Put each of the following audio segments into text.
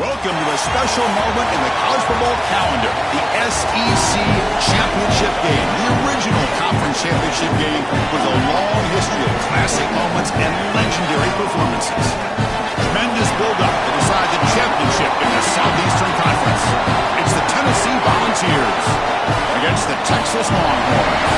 Welcome to a special moment in the college football calendar, the SEC Championship Game, the original conference championship game with a long history of classic moments and legendary performances. Tremendous build-up to decide the championship in the Southeastern Conference. It's the Tennessee Volunteers against the Texas Longhorns.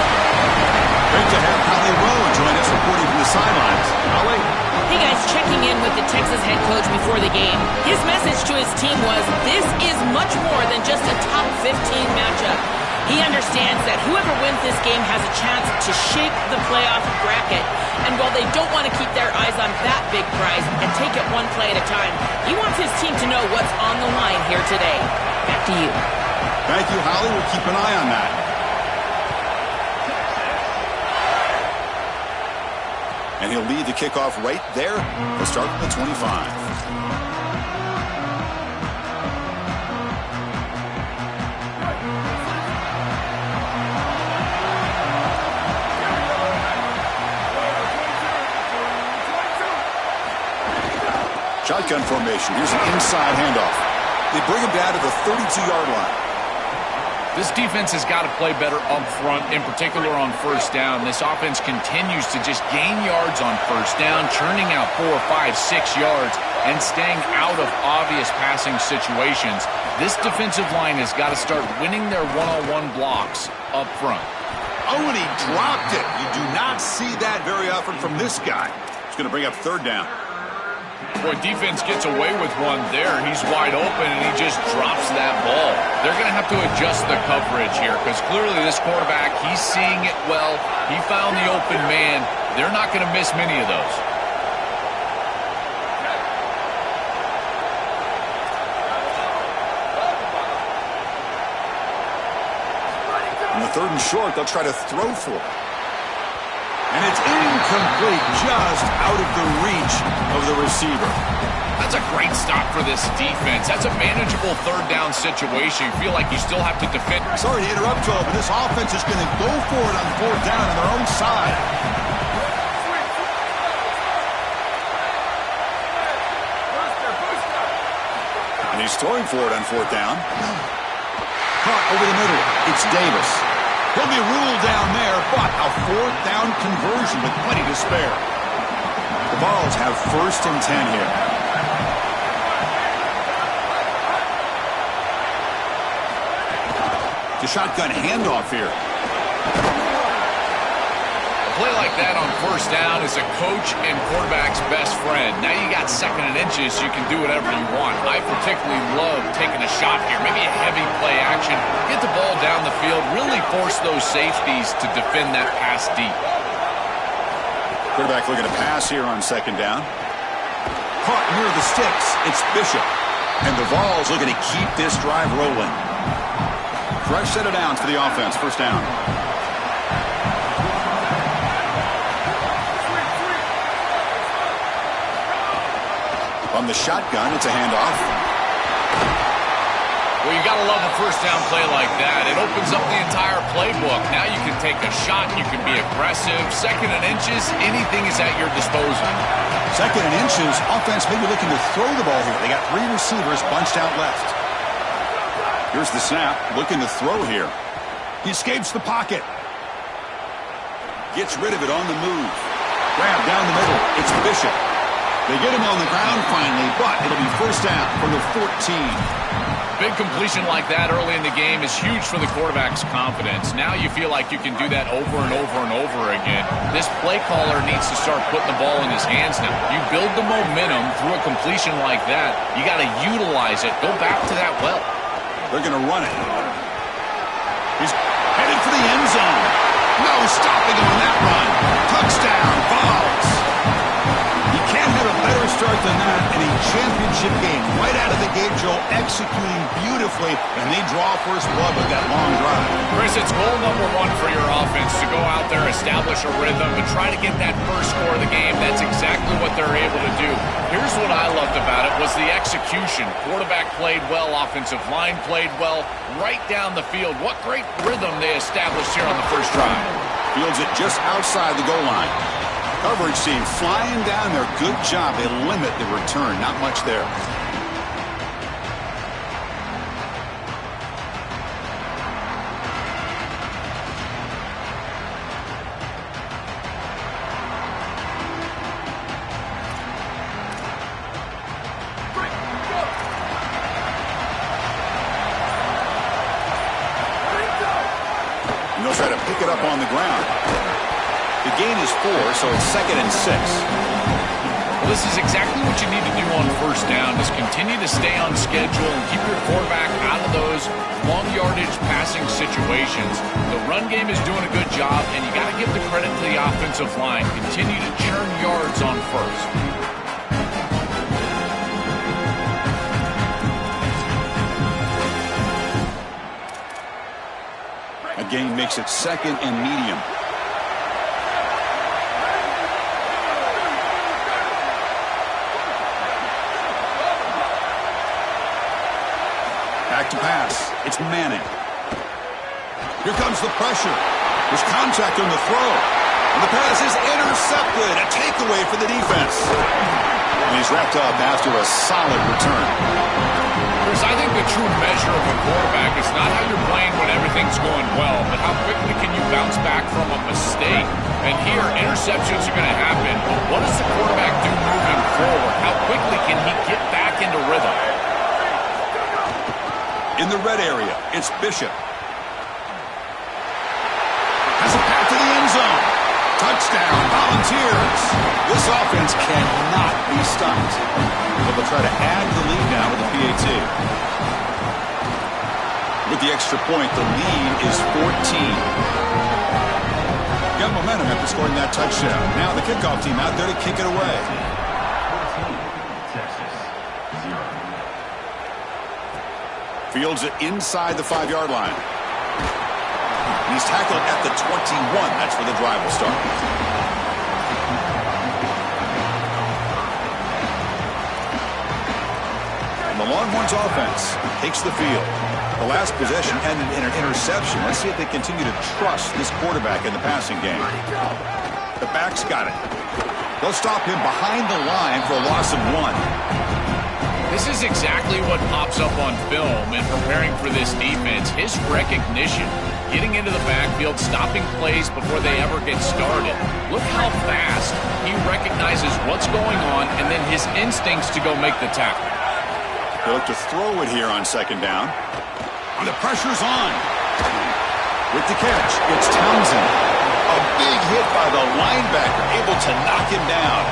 Great to have Holly Rowe join us reporting from the sidelines. Holly? Hey guys, checking in with the Texas head coach before the game. His message to his team was, this is much more than just a top 15 matchup. He understands that whoever wins this game has a chance to shape the playoff bracket. And while they don't want to keep their eyes on that big prize and take it one play at a time, he wants his team to know what's on the line here today. Back to you. Thank you, Holly. We'll keep an eye on that. And he'll lead the kickoff right there. He'll start at the 25. Shotgun formation. Here's an inside handoff. They bring him down to the 32-yard line. This defense has got to play better up front, in particular on first down. This offense continues to just gain yards on first down, churning out 4, 5, 6 yards, and staying out of obvious passing situations. This defensive line has got to start winning their one-on-one blocks up front. Oh, and he dropped it. You do not see that very often from this guy. He's going to bring up third down. Boy, defense gets away with one there. He's wide open, and he just drops that ball. They're going to have to adjust the coverage here because clearly this quarterback, he's seeing it well. He found the open man. They're not going to miss many of those. On the third and short, they'll try to throw for it. And it's incomplete, just out of the reach of the receiver. That's a great stop for this defense. That's a manageable third down situation. You feel like you still have to defend. Sorry to interrupt, Joe, but this offense is going to go for it on fourth down on their own side. And he's throwing for it on fourth down. Caught over the middle. It's Davis. He'll be ruled down there, but a fourth down conversion with plenty to spare. The Vols have first and 10 here. The shotgun handoff here. A play like that on first down is a coach and quarterback's best friend. Now you got second and inches, you can do whatever you want. I particularly love taking a shot here, maybe a heavy play action, get the ball down the field, really force those safeties to defend that pass deep. Quarterback looking to pass here on second down. Caught near the sticks. It's Bishop. And the Vols looking to keep this drive rolling. Fresh set of downs for the offense. First down. On the shotgun, it's a handoff. Well, you got to love a first down play like that. It opens up the entire playbook. Now you can take a shot. You can be aggressive. Second and inches, anything is at your disposal. Second and inches, offense maybe looking to throw the ball here. They got three receivers bunched out left. Here's the snap, looking to throw here. He escapes the pocket. Gets rid of it on the move. Grab down the middle. It's Bishop. They get him on the ground finally, but it'll be first down from the 14. Big completion like that early in the game is huge for the quarterback's confidence. Now you feel like you can do that over and over and over again. This play caller needs to start putting the ball in his hands now. You build the momentum through a completion like that. You got to utilize it. Go back to that well. They're going to run it. He's headed for the end zone. No stopping him on that run. Touchdown, Vols. You can't have a better start than that in a championship game. Right out of the gate, Joe, executing beautifully, and they draw first blood with that long drive. Chris, it's goal number one for your offense to go out there, establish a rhythm, and try to get that first score of the game. That's exactly what they're able to do. Here's what I loved about it was the execution. Quarterback played well, offensive line played well, right down the field. What great rhythm they established here on the first drive. Fields it just outside the goal line. Coverage team flying down there. Good job. They limit the return. Not much there. The gain is 4, so it's 2nd and 6. Well, this is exactly what you need to do on first down, is continue to stay on schedule and keep your quarterback out of those long yardage passing situations. The run game is doing a good job, and you got to give the credit to the offensive line. Continue to churn yards on first. A gain makes it 2nd and medium. Back to pass. It's Manning. Here comes the pressure. There's contact on the throw. And the pass is intercepted. A takeaway for the defense. And he's wrapped up after a solid return. Chris, I think the true measure of a quarterback is not how you're playing when everything's going well, but how quickly can you bounce back from a mistake. And here, interceptions are going to happen. But what does the quarterback do moving forward? How quickly can he get back into rhythm? In the red area, it's Bishop. Has a pass to the end zone. Touchdown, Volunteers. This offense cannot be stopped. But they'll try to add the lead now with the PAT. With the extra point, the lead is 14. Got momentum after scoring that touchdown. Now the kickoff team out there to kick it away. Fields it inside the 5-yard line. He's tackled at the 21. That's where the drive will start. And the Longhorns offense takes the field. The last possession ended in an interception. Let's see if they continue to trust this quarterback in the passing game. The back's got it. They'll stop him behind the line for a loss of 1. This is exactly what pops up on film in preparing for this defense. His recognition, getting into the backfield, stopping plays before they ever get started. Look how fast he recognizes what's going on and then his instincts to go make the tackle. They look to throw it here on 2nd down. And the pressure's on. With the catch, it's Townsend. A big hit by the linebacker, able to knock him down.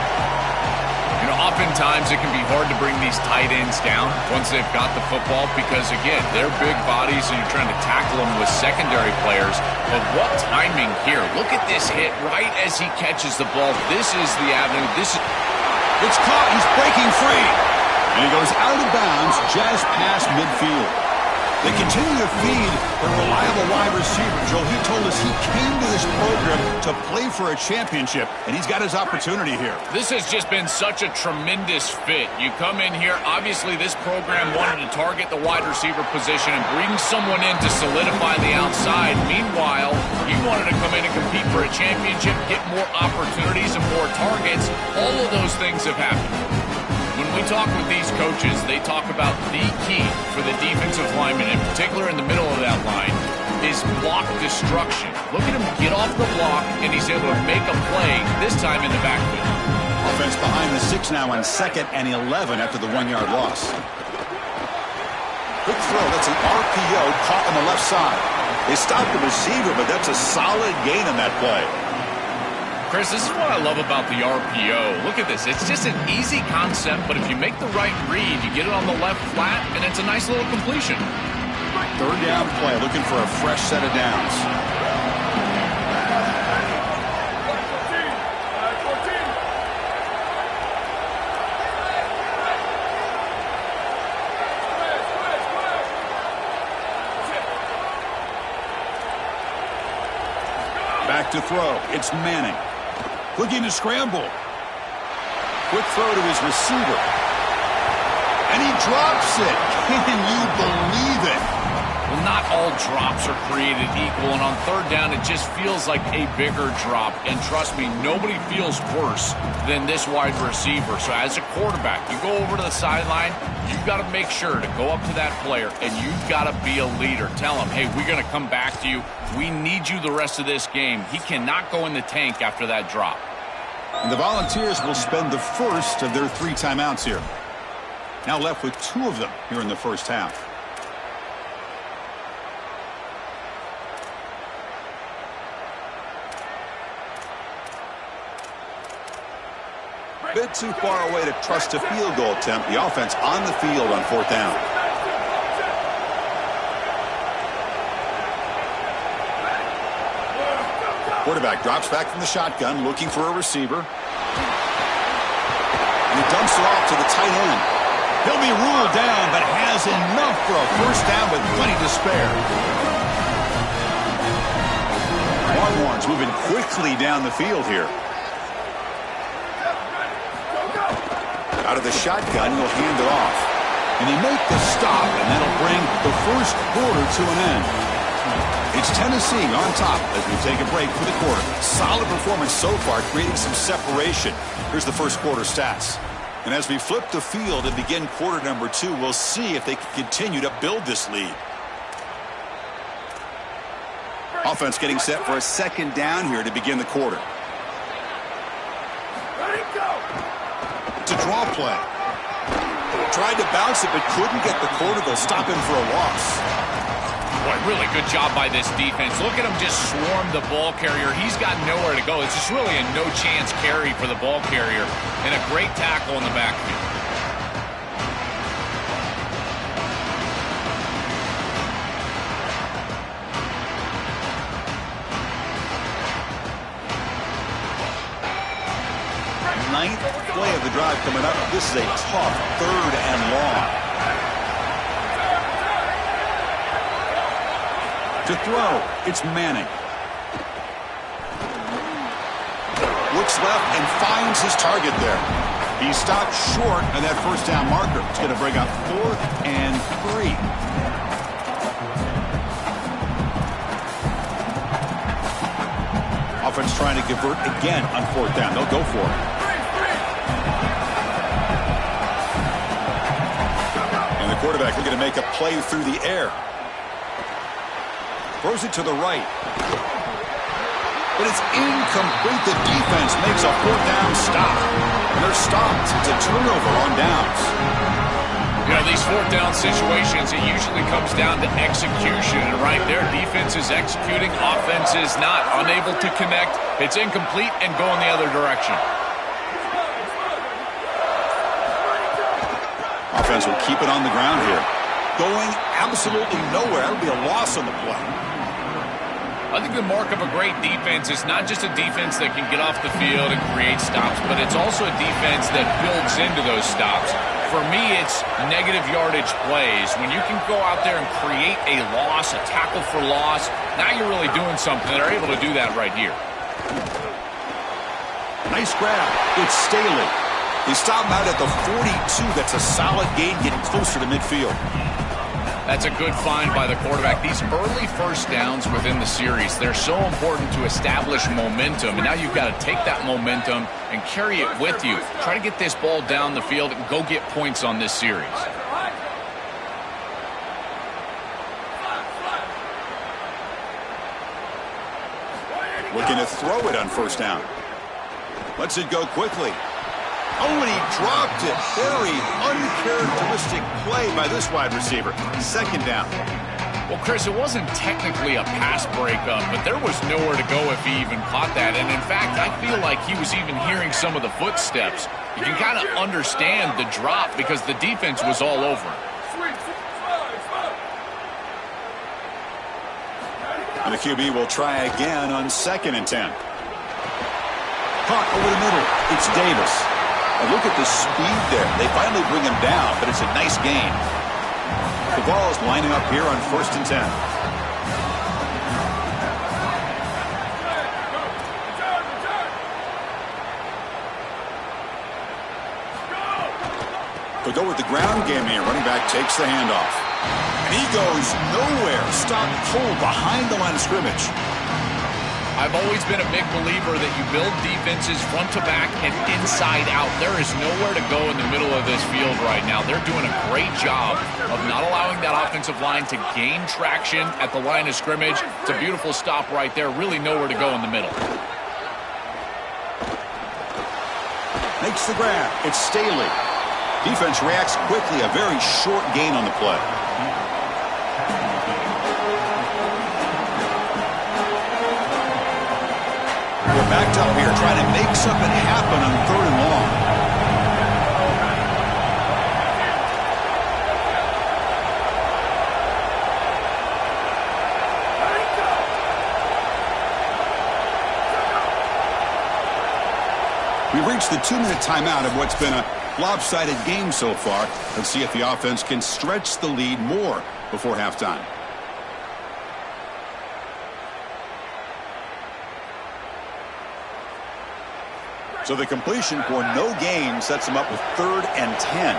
You know, oftentimes it can be hard to bring these tight ends down once they've got the football because, again, they're big bodies and you're trying to tackle them with secondary players. But what timing here. Look at this hit right as he catches the ball. This is the avenue. It's caught. He's breaking free. And he goes out of bounds just past midfield. They continue to feed the reliable wide receiver. Joe, he told us he came to this program to play for a championship, and he's got his opportunity here. This has just been such a tremendous fit. You come in here, obviously this program wanted to target the wide receiver position and bring someone in to solidify the outside. Meanwhile, he wanted to come in and compete for a championship, get more opportunities and more targets. All of those things have happened. When we talk with these coaches, they talk about the key for the defensive lineman, in particular in the middle of that line, is block destruction. Look at him get off the block, and he's able to make a play, this time in the backfield. Offense behind the 6 now on 2nd and 11 after the 1-yard loss. Quick throw, that's an RPO caught on the left side. They stopped the receiver, but that's a solid gain on that play. Chris, this is what I love about the RPO. Look at this. It's just an easy concept, but if you make the right read, you get it on the left flat, and it's a nice little completion. 3rd down play, looking for a fresh set of downs. Back to throw. It's Manning. Looking to scramble. Quick throw to his receiver. And he drops it. Can you believe it? Well, not all drops are created equal, and on 3rd down, it just feels like a bigger drop. And trust me, nobody feels worse than this wide receiver. So as a quarterback, you go over to the sideline, you've got to make sure to go up to that player, and you've got to be a leader. Tell him, hey, we're going to come back to you. We need you the rest of this game. He cannot go in the tank after that drop. And the Volunteers will spend the first of their 3 timeouts here. Now left with 2 of them here in the first half. bit too far away to trust a field goal attempt. The offense on the field on 4th down. Quarterback drops back from the shotgun, looking for a receiver. And he dumps it off to the tight end. He'll be ruled down, but has enough for a 1st down with plenty to spare. Longhorns moving quickly down the field here. Out of the shotgun, he'll hand it off. And they make the stop, and that'll bring the 1st quarter to an end. It's Tennessee on top as we take a break for the quarter. Solid performance so far, creating some separation. Here's the 1st quarter stats. And as we flip the field and begin quarter number 2, we'll see if they can continue to build this lead. Offense getting set for a 2nd down here to begin the quarter. To draw play. Tried to bounce it, but couldn't get the quarter. They'll stop him for a loss. Boy, really good job by this defense. Look at him just swarm the ball carrier. He's got nowhere to go. It's just really a no-chance carry for the ball carrier. And a great tackle in the backfield. Ninth play of the drive coming up. This is a tough 3rd and long. To throw, it's Manning. Looks left and finds his target there. He stopped short of that 1st down marker. It's going to bring up 4th and 3. Offense trying to convert again on 4th down. They'll go for it. And the quarterback looking to make a play through the air. Throws it to the right. But it's incomplete. The defense makes a 4th down stop. And they're stopped. It's a turnover on downs. You know, these 4th down situations, it usually comes down to execution. And right there, defense is executing, offense is not. Unable to connect. It's incomplete and going the other direction. Offense will keep it on the ground here. Going absolutely nowhere. That'll be a loss on the play. I think the mark of a great defense is not just a defense that can get off the field and create stops, but it's also a defense that builds into those stops. For me, it's negative yardage plays. When you can go out there and create a loss, a tackle for loss, now you're really doing something. They're able to do that right here. Nice grab. It's Staley. They stop him out at the 42. That's a solid gain, getting closer to midfield. That's a good find by the quarterback. These early 1st downs within the series, they're so important to establish momentum. And now you've got to take that momentum and carry it with you. Try to get this ball down the field and go get points on this series. Looking to throw it on 1st down. Lets it go quickly. Oh, and he dropped it. Very uncharacteristic play by this wide receiver. 2nd down. Well, Chris, it wasn't technically a pass breakup, but there was nowhere to go if he even caught that. And in fact, I feel like he was even hearing some of the footsteps. You can kind of understand the drop because the defense was all over him. And the QB will try again on 2nd and 10. Caught over the middle. It's Davis. And look at the speed there. They finally bring him down, but it's a nice gain. The ball is lining up here on 1st and 10. They'll go with the ground game here. Running back takes the handoff. And he goes nowhere. Stopped cold behind the line of scrimmage. I've always been a big believer that you build defenses front to back and inside out. There is nowhere to go in the middle of this field right now. They're doing a great job of not allowing that offensive line to gain traction at the line of scrimmage. It's a beautiful stop right there. Really nowhere to go in the middle. Makes the grab. It's Staley. Defense reacts quickly. A very short gain on the play. We're backed up here trying to make something happen on 3rd and long. We've reached the 2-minute timeout of what's been a lopsided game so far. Let's see if the offense can stretch the lead more before halftime. So the completion for no gain sets them up with 3rd and 10.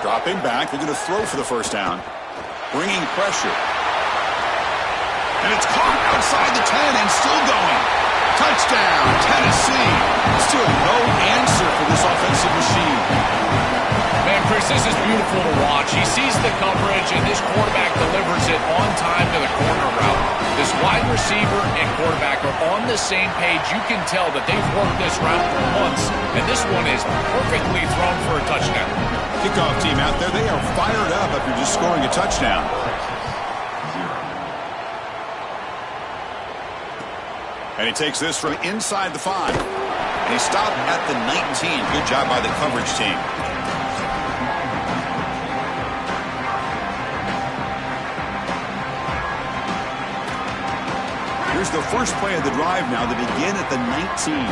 Dropping back, they're going to throw for the first down. Bringing pressure. And it's caught outside the 10 and still going. Touchdown, Tennessee. Still no answer for this offensive machine. Man, Chris, this is beautiful to watch. He sees the coverage, and this quarterback delivers it on time to the corner route. This wide receiver and quarterback are on the same page. You can tell that they've worked this route for months, and this one is perfectly thrown for a touchdown. Kickoff team out there, they are fired up after just scoring a touchdown. And he takes this from inside the 5. And he stopped at the 19. Good job by the coverage team. Here's the first play of the drive now. They begin at the 19.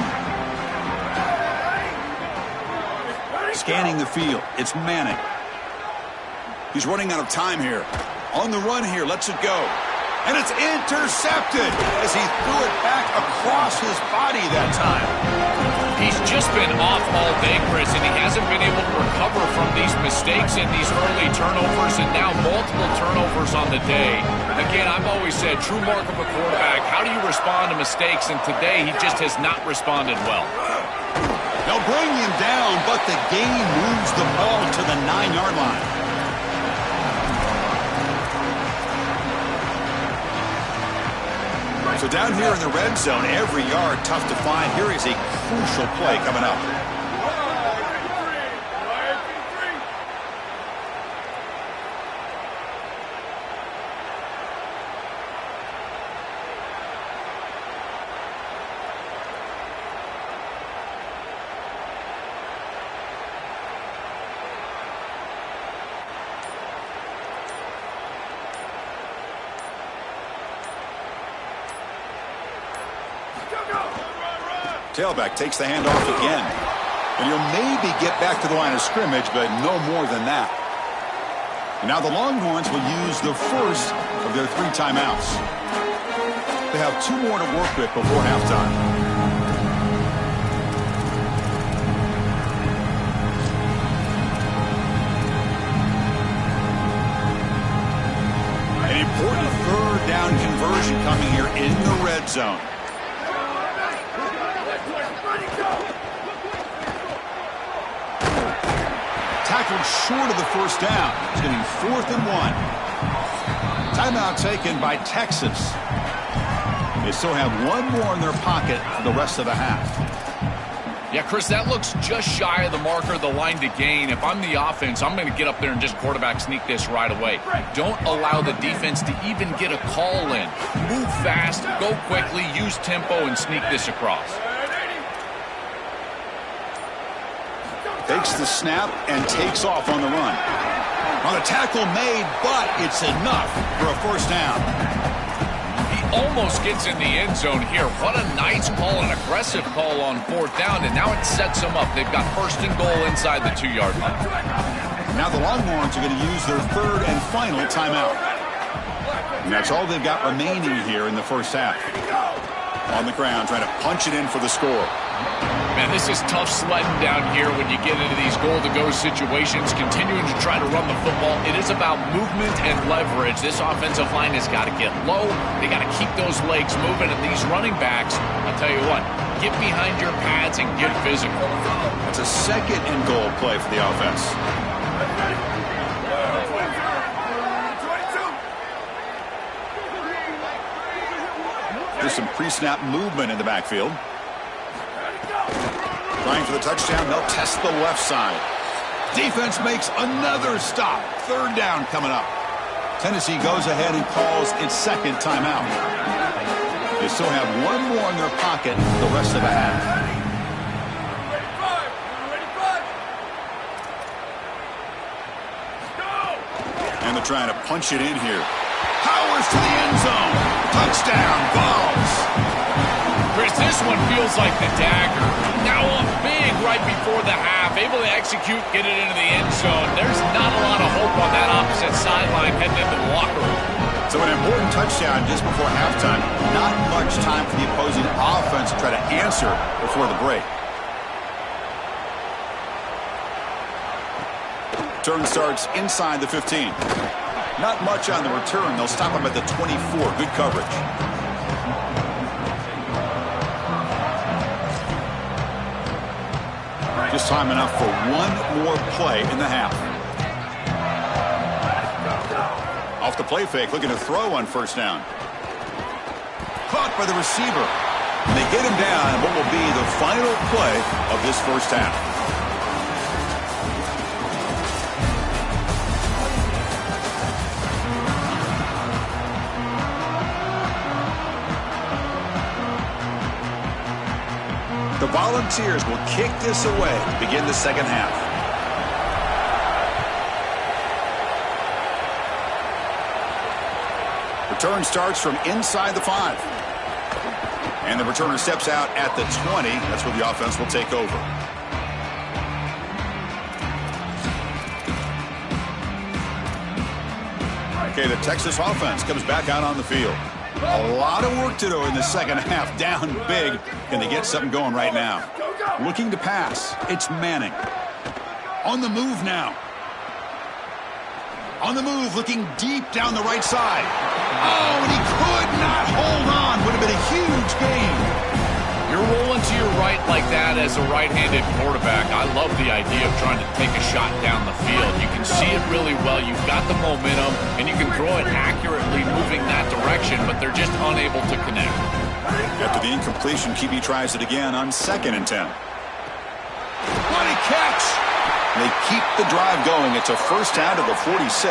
Scanning the field. It's Manning. He's running out of time here. On the run here. Lets it go. And it's intercepted as he threw it back across his body that time. He's just been off all day, Chris, and he hasn't been able to recover from these mistakes and these early turnovers, and now multiple turnovers on the day. Again, I've always said, true mark of a quarterback, how do you respond to mistakes? And today, he just has not responded well. They'll bring him down, but the game moves the ball to the 9-yard line. So down here in the red zone, every yard tough to find. Here is a crucial play coming up. Tailback takes the handoff again. And he'll maybe get back to the line of scrimmage, but no more than that. And now the Longhorns will use the first of their 3 timeouts. They have 2 more to work with before halftime. An important 3rd down conversion coming here in the red zone. Tackled short of the first down. It's getting 4th and 1. Timeout taken by Texas. They still have 1 more in their pocket for the rest of the half. Yeah, Chris, that looks just shy of the marker, the line to gain. If I'm the offense, I'm going to get up there and just quarterback sneak this right away. Don't allow the defense to even get a call in. Move fast, go quickly, use tempo, and sneak this across. Takes the snap and takes off on the run. Well, the tackle made, but it's enough for a first down. He almost gets in the end zone here. What a nice call, an aggressive call on 4th down, and now it sets them up. They've got 1st and goal inside the 2-yard line. Now the Longhorns are going to use their 3rd and final timeout. And that's all they've got remaining here in the first half. On the ground, trying to punch it in for the score. Man, this is tough sledding down here when you get into these goal-to-go situations, continuing to try to run the football. It is about movement and leverage. This offensive line has got to get low. They got to keep those legs moving. And these running backs, I'll tell you what, get behind your pads and get physical. It's a 2nd and goal play for the offense. There's some pre-snap movement in the backfield. Trying for the touchdown, they'll test the left side. Defense makes another stop. 3rd down coming up. Tennessee goes ahead and calls its 2nd timeout. They still have 1 more in their pocket the rest of the half. And they're trying to punch it in here. Powers to the end zone. Touchdown, Vols. Chris, this one feels like the dagger. Now up big right before the half. Able to execute, get it into the end zone. There's not a lot of hope on that opposite sideline heading into the locker room. So an important touchdown just before halftime. Not much time for the opposing offense to try to answer before the break. Turn starts inside the 15. Not much on the return. They'll stop him at the 24. Good coverage. Just time enough for one more play in the half. Off the play fake, looking to throw on first down. Caught by the receiver. And they get him down in what will be the final play of this first half. The Volunteers will kick this away to begin the second half. Return starts from inside the 5. And the returner steps out at the 20. That's where the offense will take over. Okay, the Texas offense comes back out on the field. A lot of work to do in the second half. Down big. Can they get something going right now? Looking to pass. It's Manning. On the move now. On the move, looking deep down the right side. Oh, and he could not hold on. Would have been a huge gain. You're rolling to your right like that as a right-handed quarterback. I love the idea of trying to take a shot down the field. You can see it really well. You've got the momentum, and you can throw it accurately moving that direction, but they're just unable to connect. After the incompletion, QB tries it again on 2nd and 10. What a catch! They keep the drive going. It's a first down to the 46.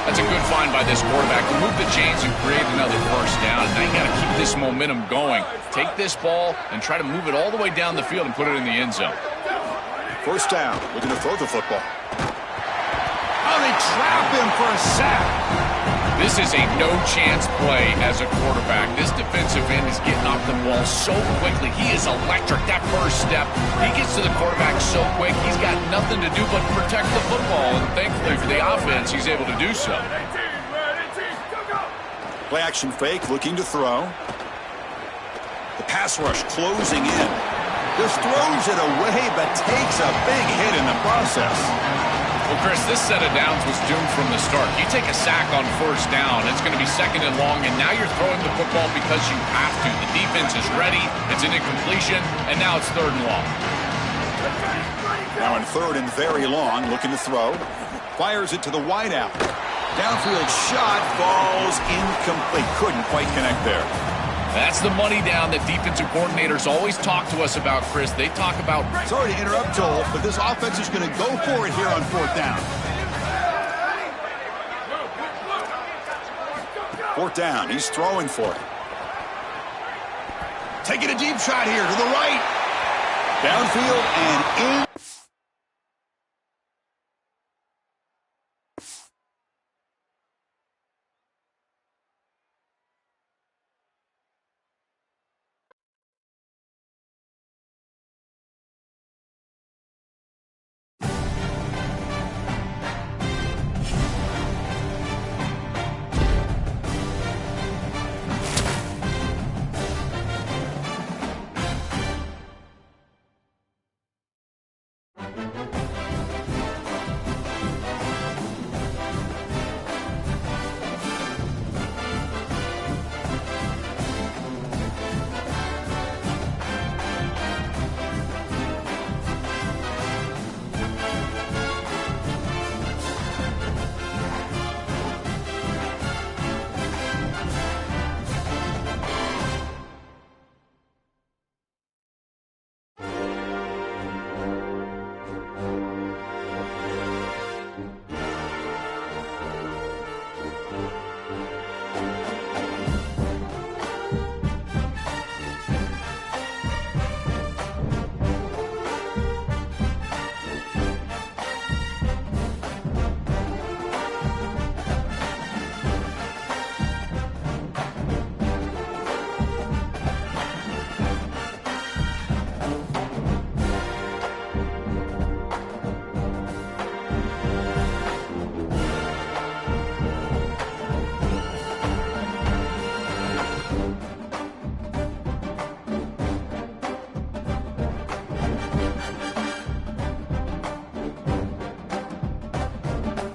That's a good find by this quarterback to move the chains and create another first down. Now you got to keep this momentum going. Take this ball and try to move it all the way down the field and put it in the end zone. First down, looking to throw the football. Oh, they trap him for a sack. This is a no-chance play as a quarterback. This defensive end is getting off the ball so quickly. He is electric. That first step, he gets to the quarterback so quick, he's got nothing to do but protect the football. And thankfully for the offense, he's able to do so. Play action fake, looking to throw. The pass rush closing in. Just throws it away, but takes a big hit in the process. Well, Chris, this set of downs was doomed from the start. You take a sack on first down, it's going to be 2nd and long, and now you're throwing the football because you have to. The defense is ready, it's an incompletion, and now it's 3rd and long. Now in 3rd and very long, looking to throw. Fires it to the wideout. Downfield shot, falls incomplete. Couldn't quite connect there. That's the money down that defensive coordinators always talk to us about, Chris. They talk about... Sorry to interrupt, Joel, but this offense is going to go for it here on 4th down. 4th down, he's throwing for it. Taking a deep shot here to the right. Downfield and in.